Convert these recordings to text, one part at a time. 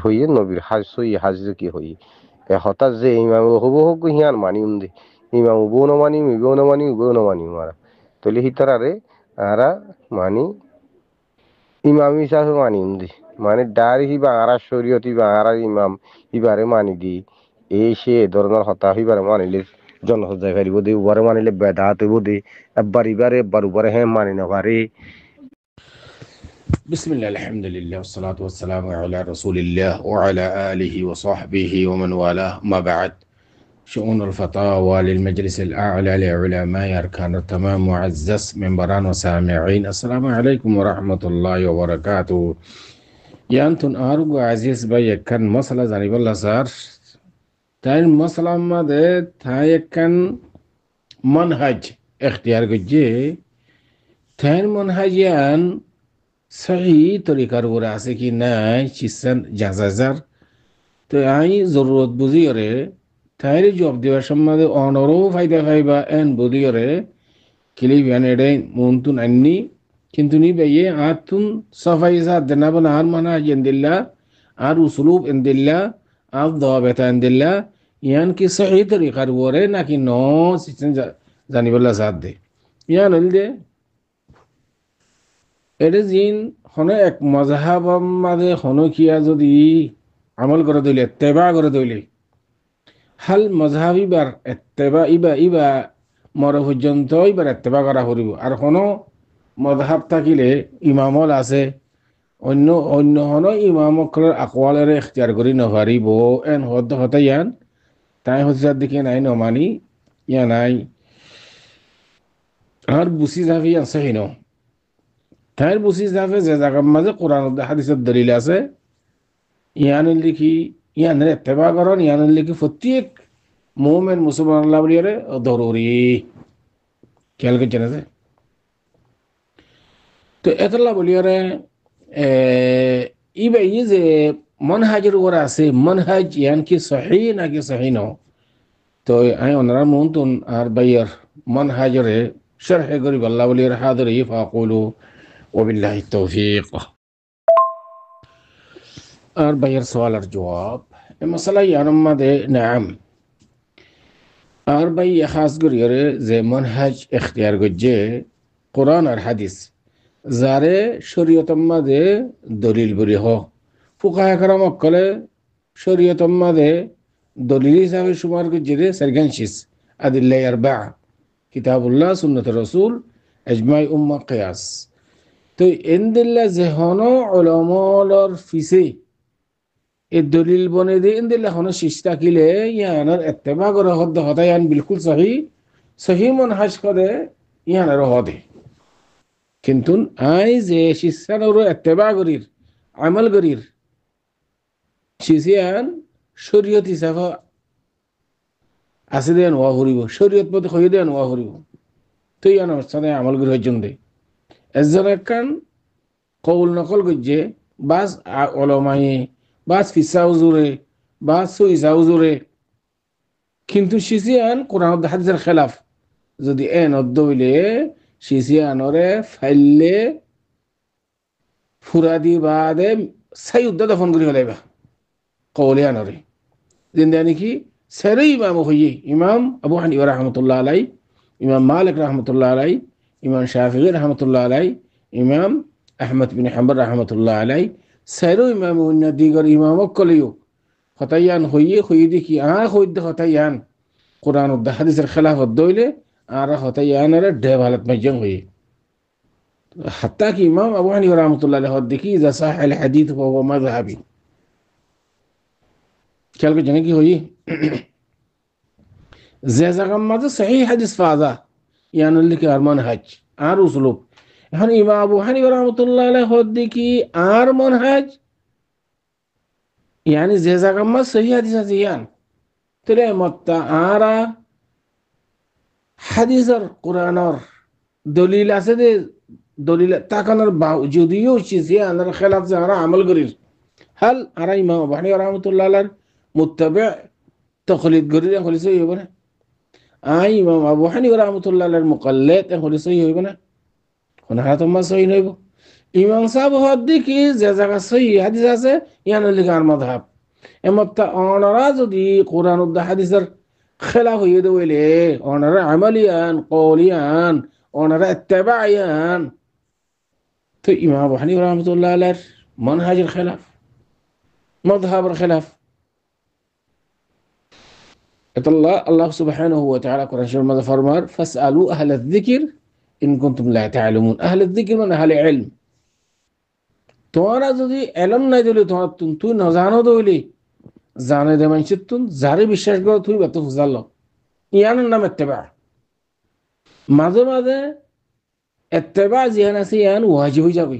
হইয়ে নবীর হাজ সই হাজ কি হই এ হঠাৎ যে ইমাম হবো হোক হিয়ান মানি উন্দে ইমাম উবো ন মানি ইবো ন মানি উবো ন মানি মারা তলে হিতারারে আরা মানি ইমাম হিসাবে মানি উন্দি মানে ডারি হিবা আরা শরীয়ত হিবা আরা ইমাম হিবারে মানি দি এই সে ধরনের হতা হিবারে মানিলে জনসজ্জায় ফেরিব দে উবারে মানিলে বেদাত হইব দে একবার উবারে হ্যাঁ মানি না পারে بسم الله الحمد لله والصلاة والسلام على رسول الله وعلى آله وصحبه ومن والاه ما بعد شؤون الفتاوى للمجلس الأعلى لعلماء أركان التمام معزز منبران وسامعين السلام عليكم ورحمة الله وبركاته يا أنتم أرجو عزيز بي كان مسألة زنيب الله صار تاين مسألة ما ده تاي كان منهج اختيار جي تاين منهج يان صحیح তরিকার উপরে আছে কি নাই চিস্তান জাজাজার তো আই জরুরত বুঝিয়রে তাইরে জব দেওয়ার সম্বন্ধে অনরও ফায়দা পাইবা এন বুঝিয়রে কিলিবিয়ান এডে মন্তুন আন্নি কিন্তু নি বেয়ে আতুন সাফাই সাদ দেনাবন আর মানা ইন্দিল্লা আর উসলুব ইন্দিল্লা আর দাওয়াবেতা ইন্দিল্লা ইয়ান কি সহি তরিকার উপরে নাকি ন চিস্তান জানিবল্লা সাদ দে ইয়ান হইলে এটা জিন হনে এক মজাহাব মাঝে হনকিয়া যদি আমল করে দইলে এত্তেবা করে দইলে হাল মজাহাব ইবার এত্তেবা ইবা মর পর্যন্ত ইবার এত্তেবা করা করিব আর হনো মজাহাব থাকিলে ইমামল আছে অন্য অন্য হন ইমামকর আকওয়ালের এখতিয়ার করি নপারিব এন হতে ইয়ান তাই হজার দিকে নাই নমানি ইয়া নাই আর বুসি যাবি ইয়ান সহি ন তাইর বুঝি যাবে যে জায়গার মাঝে কোরআন হাদিসের দলিল আছে ইয়ানের লিখি ইয়ানের এত্তেবা করন ইয়ানের লিখি প্রত্যেক মুমিন মুসলমান আল্লাহ বলিয়ারে দরুরি খেয়াল করছেন আছে তো এতলা বলিয়ারে ইবে ই যে মনহাজের উপর আছে মনহাজ ইয়ান কি সহি নাকি সহি ন তো আমি ওনারা মনতুন আর বাইয়ার মনহাজরে শরহে গরিব আল্লাহ বলিয়ারে হাদরি ফাকুলু وبالله التوفيق আর ভাইয়ের সওয়ালের জবাব মশলা ইয়ার মধ্যে নাম আর ভাই খাস করিয়ে যে মনহাজ এখতিয়ার করছে কোরআন আর হাদিস যারে শরীয়তের মধ্যে দলিল বলি হ ফুকাহে কেরাম কলে শরীয়তের মধ্যে দলিল হিসাবে শুমার করছে রে সারগানশিস আদিল্লাহ আরবা কিতাবুল্লাহ সুন্নাত রাসূল ইজমাই উম্মাহ কিয়াস তো এন্দিল্লা যে হন ওলামার ফিসে এই দলিল বনে দিয়ে এন্দিল্লা হন শিষ্টা কিলে ইয়ানার এত্তেবা করে হতে ইয়ান বিলকুল সহি মনহাজ করে ইয়ানার হদে কিন্তু আই যে শিষ্টার এত্তেবা করির আমল করির শিশিয়ান শরীয়ত হিসাবে আছে দেন ওয়া করিব শরীয়ত পথে হয়ে দেন ওয়া করিব তো ইয়ান সাথে আমল করি হইজন দে এজন একখান কৌল নকল করছে বাস ওলামাই বাস ফিসা হুজুরে বাস সইসা হুজুরে কিন্তু শিশিয়ান কোরআন হাদিসের খেলাফ যদি এন অদ্দইলে শিশিয়ানরে ফাইলে ফুরাদি বাদে সাই উদ্দা দফন করি ফেলাইবা কৌলিয়ানরে জিন্দানি কি সেরে ইমাম হইয়ে ইমাম আবু হানিফা রাহমাতুল্লাহ আলাই ইমাম মালিক রাহমাতুল্লাহ আলাই ইমাম শাফিঈ রাহমাতুল্লাহ আলাই ইমাম আহমদ বিন হাম্বল রাহমাতুল্লাহ আলাই সাইরো ইমাম অন্য দিগর ইমামক কলিও হতাইয়ান হইয়ে দেখি হইতে হতাইয়ান কোরআন ও হাদিসের খেলাফত দইলে আর হতাইয়ানের ঢেব হালত মজং হইয়ে হাত্তা কি ইমাম আবু হানিফা রাহমাতুল্লাহ আলাই হদ দেখি ইজা সাহ আল হাদিস ফাহুয়া মাযহাবি খেয়াল করে জানে কি হইয়ে যে জায়গার মাঝে সহিহ হাদিস ফাজা ইয়ানুল লিখি আর মনহাজ আর উসলুব এখন ইমাম আবু হানিফা রাহমাতুল্লাহ আলাইহি হদ দেখি আর মনহাজ ইয়ানি যে জায়গার মাঝে সহিহ হাদিস আছে ইয়ান তলে মত্তা আরা হাদিসের কোরআনের দলিল আছে যে দলিল তাকানোর যদিও ইয়ানের খেলাফ যারা আমল করির হাল আরা ইমাম আবু হানিফা রাহমাতুল্লাহ আলাইহি মুত্তাবি তাকলিদ করির হলি সহি হবে না ইমাম আবু হানিফা রাহমাতুল্লাহ আলাইহির মুকাল্লিদ হলি সহি হইব না কোন হারাত মা সহি নইব ইমাম সাহেব হদ্দি কি যে জায়গা সহি হাদিস আছে ইয়ান লিগার মাযহাব এমত্তা অনরা যদি কোরআন ও হাদিসের খেলাফ হইয়ে দেইলে অনরা আমালিয়ান কওলিয়ান অনরা ইত্তেবায়ান তো ইমাম আবু হানিফা রাহমাতুল্লাহ আলাইহির মানহাজের খেলাফ মাযহাবের খেলাফ আল্লাহ আল্লাহ সুবহানাহু ওয়া তাআলা কোরআন শরীফের মধ্যে ফরমান ফাসআলু আহলায যিকর ইন কুনতুম লা তা'লামুন আহলায যিকর মানে আহলে ইলম তোমরা যদি এলম নাই দিলে তোমার তুই না জানো দইলি জানে দে মানছিস তুই যারে বিশ্বাস করো তুই বাত ফুজাল ইয়ানোর নাম ইত্তেবা মাঝে মাঝে ইত্তেবা জিহান আছে ইয়ান ওয়াজিব হয়ে যাবে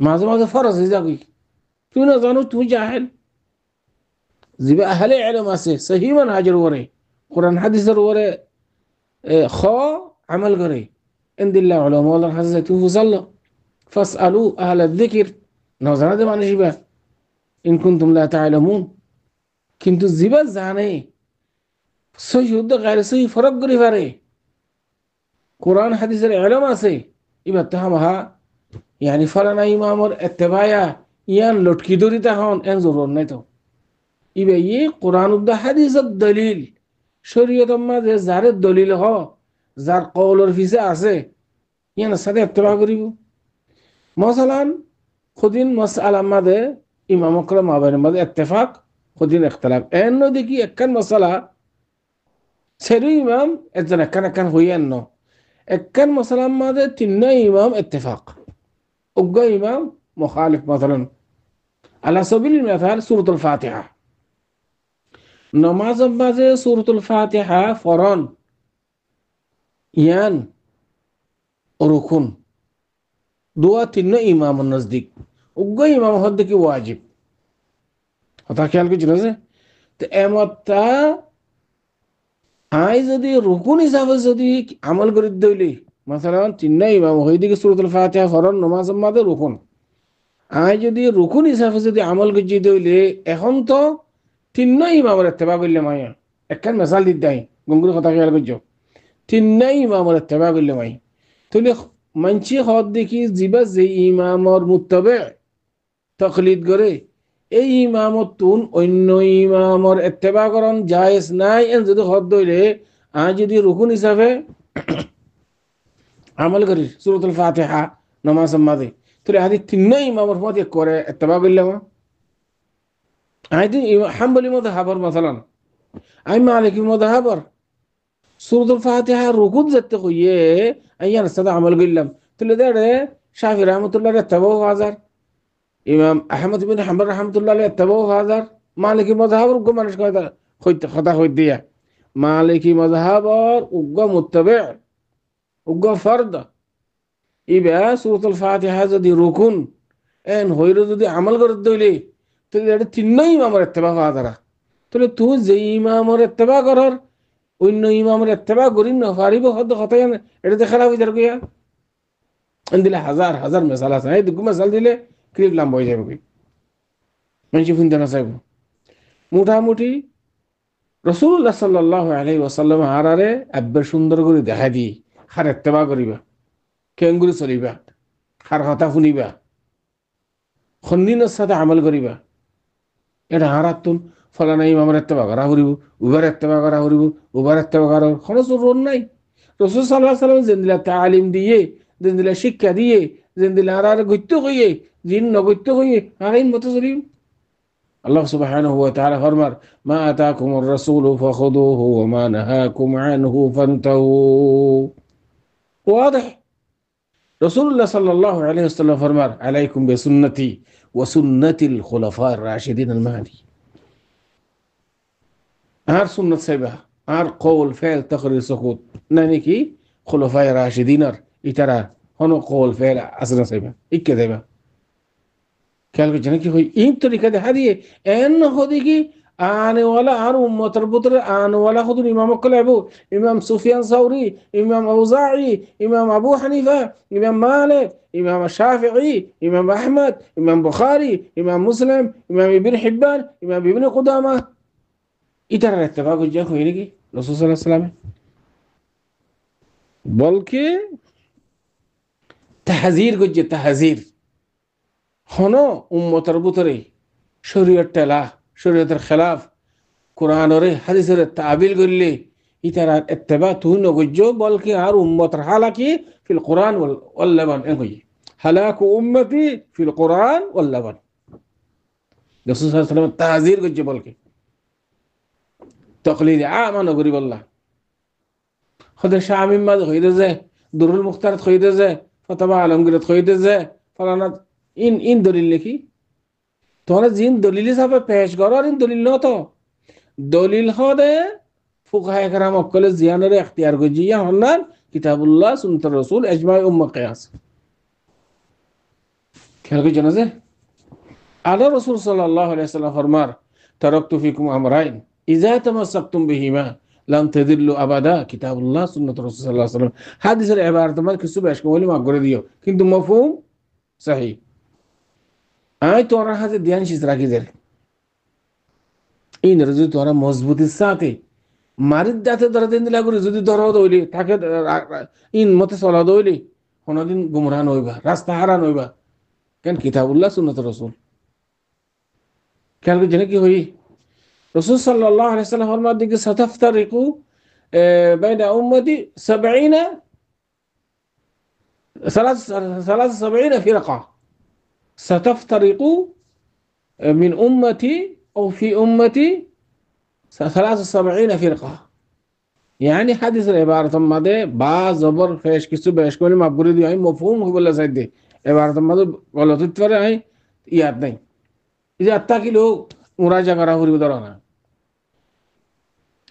মাঝে মাঝে ফরজ হয়ে যাবে তুই না জানো তুই জাহেল জিবা আহলে ইলম আছে সহি মানহাজের ওরে কোরআন হাদিসের ওরে খ আমল করে ইনদিল্লাহ উলামা আল হাদিস তুই ফুজাল ফাসআলু আহলা যিকর না জানা দে মানসিবা ইন কুনতুম লা তা'লামুন কিন্তু জিবা জানে সহি শুদ্ধ গায়র সহি ফরক করি পারে কোরআন হাদিসের ইলম আছে ইবার তাহামহা ইয়ানি ফালানা ইমামর ইত্তেবায়া ইয়ান লটকি দরিতা হন এন জরুর নাই তো ইবে ই কোরআন ও হাদিসের দলিল শরীয়তের মাঝে যার দলিল হ যার কওলর ফিসে আছে ইয়ান সাথে ইত্তেবা করিব মাসালান খুদিন মাসআলার মাঝে ইমাম আকরাম মাবাইনের মাঝে ইত্তেফাক খুদিন ইখতিলাফ এন দেখি একখান মাসালা সেরু ইমাম একজন একখান হইয়ান ন একখান মাসালার মাঝে তিনটা ইমাম ইত্তেফাক উগ্র ইমাম মুখালিফ মাসালান আলা সাবিল মিসাল সূরাতুল ফাতিহা নামাজের মাঝে সূরাতুল ফাতিহা ফরন ইয়ান রুকুন দোয়া তিনটা ইমামের নজদিক উগ্র ইমাম হদ দেখি ওয়াজিব কথা খেয়াল করছিল যে তো এমতা আই যদি রুকুন হিসাবে যদি আমল করে দইলি মাসালান তিনটা ইমাম হই দিকে সূরাতুল ফাতিহা ফরন নামাজের মাঝে রুকুন আই যদি রুকুন হিসাবে যদি আমল করে দইলে এখন তো তিনটা ইমামের ইত্তেবা করলে মাইয়া একখান মেসাল দিত দাই গঙ্গুর কথা খেয়াল করছো তিনটা ইমামের ইত্তেবা করলে মাই তাহলে মানছি হদ দেখি জিবা যে ইমামর মুত্তাবে তাকলিদ করে এই ইমামত তুন অন্য ইমামর ইত্তেবা করন জায়েজ নাই এন যদি হদ দইলে আই যদি রুকুন হিসাবে আমল করি সূরাতুল ফাতিহা নামাজের মাঝে তাহলে আদি তিনটা ইমামর মধ্যে করে ইত্তেবা করলে মা আই দিন হাম্বলি মাযহাবর মাসালান আই মালিকি মাযহাবর সূরাতুল ফাতিহা রুকুত যেতে কইয়ে আইয়ান সাদা আমল করলাম তাহলে দেড়ে শাফি রাহমাতুল্লাহ ইত্তেবাউ হাজার ইমাম আহমদ ইবনে হাম্বল রাহমাতুল্লাহ ইত্তেবাউ হাজার মালিকি মাযহাবর উগ্র মানুষ কথা কই দিয়া মালিকি মাযহাবর উগ্র মুত্তাবি উগ্র ফরদ ইবা সূরাতুল ফাতিহা যদি রুকুন এন হইরে যদি আমল করে দইলে তাহলে এটা তিনটা ইমামের ইত্তেবা করা দ্বারা তাহলে তুই যে ইমামের ইত্তেবা করার অন্য ইমামের ইত্তেবা করি না পারিব হদ কথা এটা খেলা হয়ে যাবে গিয়া দিলে হাজার হাজার মেসাল আছে এই দুগু মেসাল দিলে ক্লিপ লম্বা হয়ে যাবে মানুষ শুনতে না চাইব মোটামুটি রাসূলুল্লাহ সাল্লাল্লাহু আলাইহি ওয়াসাল্লাম আরারে আব্বার সুন্দর করে দেখা দি হার ইত্তেবা করিবা কেঙ্গুরি চলিবা হার কথা শুনিবা খন্দিনের সাথে আমল করিবা এটা হারাতুন ফলানা ইমামের ইত্তেবা করা করিব উবার ইত্তেবা করা করিব উবার ইত্তেবা করা খরচ রোন নাই রাসূল সাল্লাল্লাহু আলাইহি ওয়াসাল্লাম জিন্দিলা তালিম দিয়ে জিন্দিলা শিক্ষা দিয়ে জিন্দিলা আর গত্য কইয়ে জিন নগত্য কইয়ে আইন মত চলিব আল্লাহ সুবহানাহু ওয়া তাআলা ফরমার মা আতাকুমুর রাসূলু ফাখুদুহু ওয়া মা নাহাকুম আনহু ফান্তাহু واضح রাসূলুল্লাহ সাল্লাল্লাহু আলাইহি ওয়াসাল্লাম ফরমার আলাইকুম বিসুন্নতি ওয়া সুন্নাতিল খুলাফায়ে রাশিদিন আল মাহদি আর সুন্নাত সাইবা আর কওল ফেল তাকরির সুকুত নানি কি খুলাফায়ে রাশিদিনার ইতারা হনো কওল ফেল আসনা সাইবা ইকে দেবা খেয়াল করছে নাকি হই এই তরিকা দেখা দিয়ে এন হদি কি আনে ওয়ালা আর উম্মতের ভিতরে আনে ওয়ালা হদুন ইমাম কলাবু ইমাম সুফিয়ান সাউরি ইমাম আউজাঈ ইমাম আবু হানিফা ইমাম মালিক ইমাম শাফিঈ ইমাম আহমদ ইমাম বুখারী ইমাম মুসলিম ইমাম ইবনে হিব্বান ইমাম ইবনে কুদামা ইতারা ইত্তেবা করছে হই নাকি রাসূল সাল্লাল্লাহু আলাইহি ওয়াসাল্লাম বলকে তাহাজির করছে তাহাজির হন উম্মতের ভিতরে শরীয়ত টেলা শরীয়তের খেলাফ কোরআনরে হাদিসের তাবিল করলে ইতারা ইত্তেবা তুই নগজ্য বলকি আর উম্মতের হালাকি ফিল কোরআন ওয়াল লাবান এগই হালাক উম্মতি ফিল কোরআন ওয়াল লাবান রাসূল সাল্লাল্লাহু আলাইহি ওয়াসাল্লাম তাহযীর করছে বলকি তাকলিদ আমা নগরি বল্লাহ খোদা শামিম মাদ হইদে যে দুরুল মুখতার হইদে যে ফতবা আলমগীর হইদে যে ফলানা ইন দলিল লিখি তোরা জিন দলিল হিসাবে পেশ করো আর ইন দলিল ন তো দলিল হদে ফুকাহায়ে কেরাম অকলে জিয়ানের ইখতিয়ার গজিয়া হন্নান কিতাবুল্লাহ সুন্নাতুর রাসূল ইজমা উম্মাহ কিয়াস খেয়াল করে জানা যে আল্লাহ রাসূল সাল্লাল্লাহু আলাইহি ওয়াসাল্লাম ফরমার তারাকতু ফিকুম আমরাইন ইযা তামাসসাকতুম বিহিমা লাম তাদিল্লু আবাদা কিতাবুল্লাহ সুন্নাতুর রাসূল সাল্লাল্লাহু আলাইহি ওয়াসাল্লাম হাদিসের ইবারত মানে কিছু বেশ কমলি মাফ করে দিও কিন্তু মফহুম সহি আই তোরা হাতে ধ্যান শিস রাখি দে এই যদি তোরা মজবুতির সাথে মারিদ দাতে ধরা দিন দিলা করে যদি ধরা দইলি তাকে ইন মতে চলা দইলি কোনদিন গুমরাহ নইবা রাস্তা হারা নইবা কেন কিতাবুল্লাহ সুন্নাতুর রাসূল খেয়াল করে জেনে কি হই রাসূল সাল্লাল্লাহু আলাইহি ওয়াসাল্লাম ফরমার দিকে সাতাফতারিকু বাইনা উম্মতি 70 73 ফিরকা সাতাফতারিকু من أمتي أو في أمتي 73 فرقة يعني حديث العبارة ماده با زبر فيش كسو بيش كوني مفغوري دي هاي مفهوم هو بلا زائد دي عبارة ماده غلط تتفرع هاي ياد نہیں إذا أتاكي لو مراجعة کرا ہوری بدرانا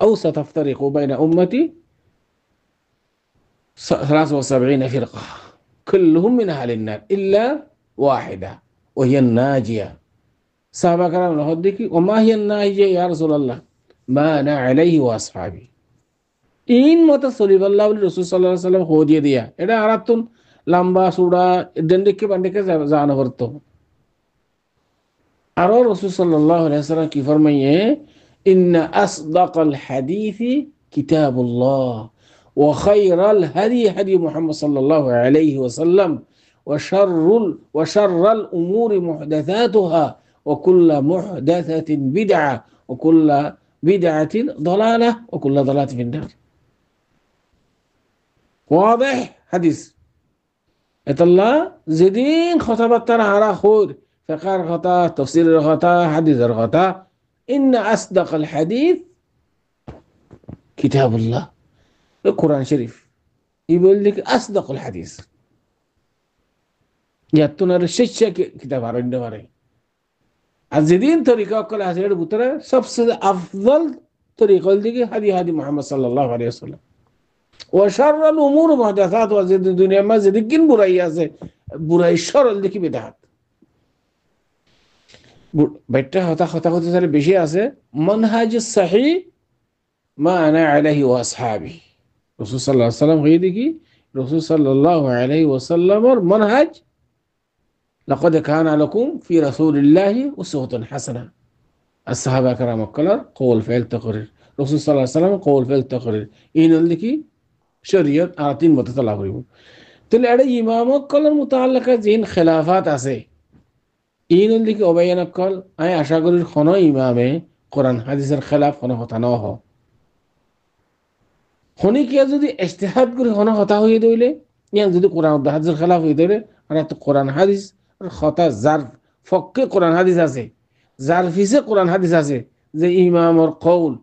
أو ستفترق بين أمتي 73 فرقة كلهم من أهل النار إلا واحدة وهي الناجية সাহাবা کرام লহদ দেখি ওমা হিয়া নাহিয়া ইয়া রাসূলুল্লাহ মা আনা আলাইহি ওয়া আসহাবি ইন মত সলিবাল্লাহ বলি রাসূল সাল্লাল্লাহু আলাইহি ওয়াসাল্লাম হদিয়ে দিয়া এটা আরাতুন লম্বা সুড়া ডন্ডিকে বান্ডিকে জানা করতো আর রাসূল সাল্লাল্লাহু আলাইহি ওয়াসাল্লাম কি ফরমায়ে ইন্না আসদাকাল হাদিসি কিতাবুল্লাহ ওয়া খায়রাল হাদি হাদি মুহাম্মদ সাল্লাল্লাহু আলাইহি ওয়াসাল্লাম ওয়া শাররাল উমুরি মুহদাসাতুহা وكل محدثة بدعة وكل بدعة ضلالة وكل ضلالة في النار واضح حديث الله زدين خطبت ترى على خود فقار خطا تفسير الخطا حديث الخطا إن أصدق الحديث كتاب الله القرآن الشريف يقول لك أصدق الحديث يأتون الشيء كتاب عربي আর যেদিন তরিকা অকল আছে এর ভিতরে সবচেয়ে আফদল তরিকা দিকে হাদি মুহাম্মদ সাল্লাল্লাহু আলাইহি ওয়াসাল্লাম ওয়া শাররুল উমুর মুহদাসাত ওয়া যেদিন দুনিয়ার মাঝে যেদিন বুরাই আছে বুরাই সরল দিকে বিদআত বাইটা কথা হতে বেশি আছে মানহাজ সহিহ মা আনা আলাইহি ওয়া আসহাবি রাসূল সাল্লাল্লাহু আলাইহি ওয়াসাল্লাম হই দেখি রাসূল সাল্লাল্লাহু আলাইহি ওয়াসাল্লামের মানহাজ لقد كان لكم في رسول الله أسوة حسنة الصحابة كرام الكلام قول فعل تقرير رسول صلى الله عليه وسلم قول فعل تقرير إن اللي شريعة آتين متطلع قريبون تلي أدي إمام الكلام متعلقة زين خلافات أسي إن اللي أبين الكل أي أشاغل خنا إمامه قرآن حديث الخلاف خنا ختناه خني كي أزودي اجتهاد كري خنا خطأ هي دوله يعني زودي قرآن حديث الخلاف هي دوله أنا قرآن حديث খতা জারফ ফক্কে কোরআন হাদিস আছে জারফিসে কোরআন হাদিস আছে যে ইমামর কওল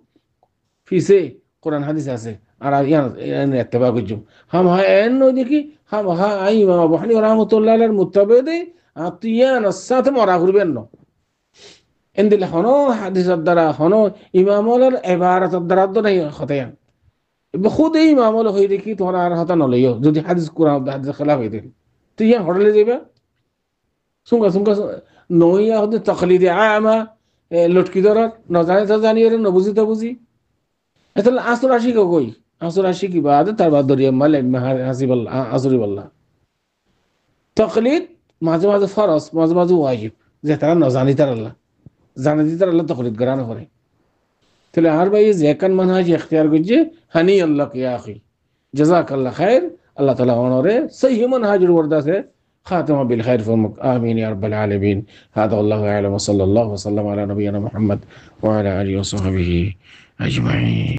ফিসে কোরআন হাদিস আছে আর ইয়ান ইত্তেবা করজুম হাম হা এন দেখি হাম হা ইমাম আবু হানিফা রাহমাতুল্লাহ আলাইহির মুত্তাবিদি আতিয়ান সাথে মরা করবেন না এন্দিলে হনো হাদিসের দ্বারা হনো ইমামর ইবারাতের দ্বারা তো নাই খতায়ান খুদ ইমামল হই দেখি তোরা আর হতা নলইও যদি হাদিস কোরআন হাদিস খেলাফ হই দেখি তুই ইয়ান হড়লে যাইবা সুঙ্গা নইয়া হতে তকলিদে আমা লটকি ধরার নজানে তো জানি ওরা নবুঝি তো বুঝি তাহলে আসর আসি কই আসর আসি কি বাদ তার বাদ দরিয়া মালে হাসিবাল্লাহ আসরিবাল্লাহ তকলিদ মাঝে মাঝে ফরজ মাঝে মাঝে ওয়াজিব যে তারা নজানি তার আল্লাহ জানে দি তার আল্লাহ তকলিদ গরানো করে তাহলে আর ভাই যে কান মানহাজ ইখতিয়ার করছে হানি আল্লাহ কি আখি জাযাকাল্লাহ খায়ের আল্লাহ তাআলা ওনরে সহিহ মানহাজুর ওয়ারদাসে খাতামা বিল খাইর ফরমুক আমিন ইয়া রাব্বাল আলামিন হাদা আল্লাহু আ'লাম ওয়া সাল্লাল্লাহু ওয়া সাল্লাম আলা নবিয়িনা মুহাম্মদ ওয়া আলা আলিহি ওয়া সাহবিহি আজমাইন।